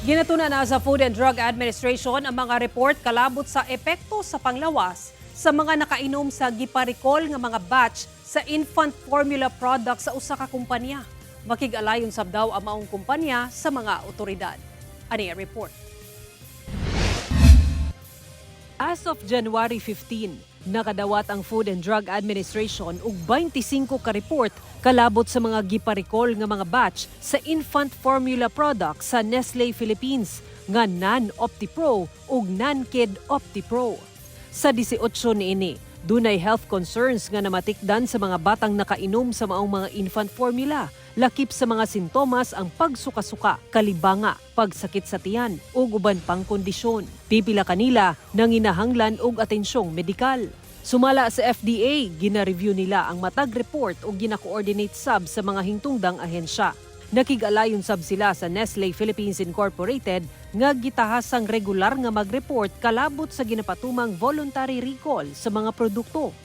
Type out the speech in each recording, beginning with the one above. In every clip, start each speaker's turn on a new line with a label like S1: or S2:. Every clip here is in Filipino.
S1: Ginatuna na sa Food and Drug Administration ang mga report kalabot sa epekto sa panglawas sa mga nakainom sa giparikol nga mga batch sa infant formula product sa usa ka kumpanya. Makig-alayon sab daw ang maong kumpanya sa mga otoridad. Ani ang report. As of January 15, nakadawat ang Food and Drug Administration og 25 ka report kalabot sa mga giparikol nga mga batch sa infant formula product sa Nestle Philippines nga non-OptiPro ug non-Kid OptiPro. Sa 18 niini, dunay health concerns nga namatikdan sa mga batang nakainom sa maong mga infant formula. Lakip sa mga sintomas ang pagsuka-suka, kalibanga, pagsakit sa tiyan ug uban pang kondisyon. Pipila kanila nanginahanglan og atensyong medikal. Sumala sa FDA, gina-review nila ang matag report o gina-coordinate sab sa mga hingtungdang ahensya. Nakig-alayon sab sila sa Nestle Philippines Incorporated nga gitahasang regular nga mag-report kalabot sa ginapatumang voluntary recall sa mga produkto.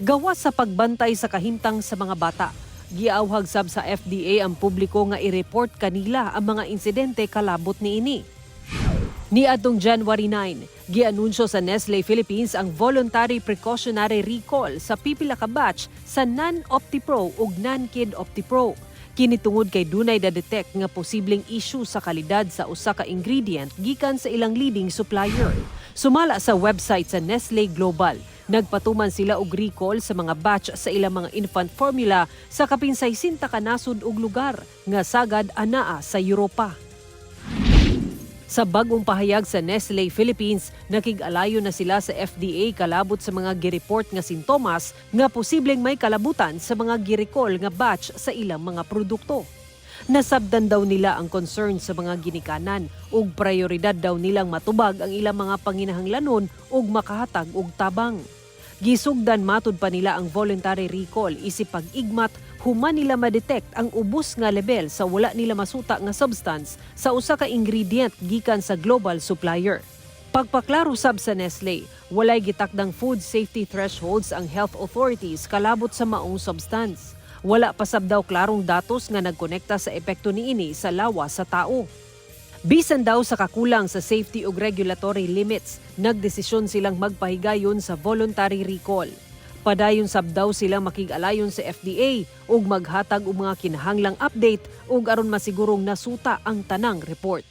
S1: Gawas sa pagbantay sa kahimtang sa mga bata, giawhag sab sa FDA ang publiko nga i-report kanila ang mga insidente kalabot niini. Niadtong January 9, gianunsyo sa Nestle Philippines ang voluntary precautionary recall sa pipila ka batch sa non-OptiPro ug non-Kid OptiPro. Kini tungod kay dunay na-detect nga posibleng issue sa kalidad sa usa ka ingredient gikan sa ilang leading supplier. Sumala sa website sa Nestle Global, nagpatuman sila og recall sa mga batch sa ilang mga infant formula sa kapin 60 ka nasod ug lugar nga sagad anaa sa Europa. Sa bagong pahayag sa Nestle Philippines, nakig-alayo na sila sa FDA kalabot sa mga gireport nga sintomas nga posibleng may kalabutan sa mga girecall nga batch sa ilang mga produkto. Nasabdan daw nila ang concern sa mga ginikanan ug prioridad daw nilang matubag ang ilang mga panginahanglanon ug makahatag og tabang. Gisugdan matud pa nila ang voluntary recall isip pag-igmat human nila ma-detect ang ubos nga level sa wala nila masuta nga substance sa usa ka ingredient gikan sa global supplier. Pagpaklaro sab sa Nestle, walay gitakdang food safety thresholds ang health authorities kalabot sa maong substance. Wala pa sab daw klarong datos nga nagkonekta sa epekto niini sa lawas sa tao. Bisan daw sa kakulang sa safety ug regulatory limits, nagdesisyon silang magpahigayon sa voluntary recall. Padayon sab daw silang makig-alayon sa FDA ug maghatag og mga kinahanglang update ug aron masigurong nasuta ang tanang report.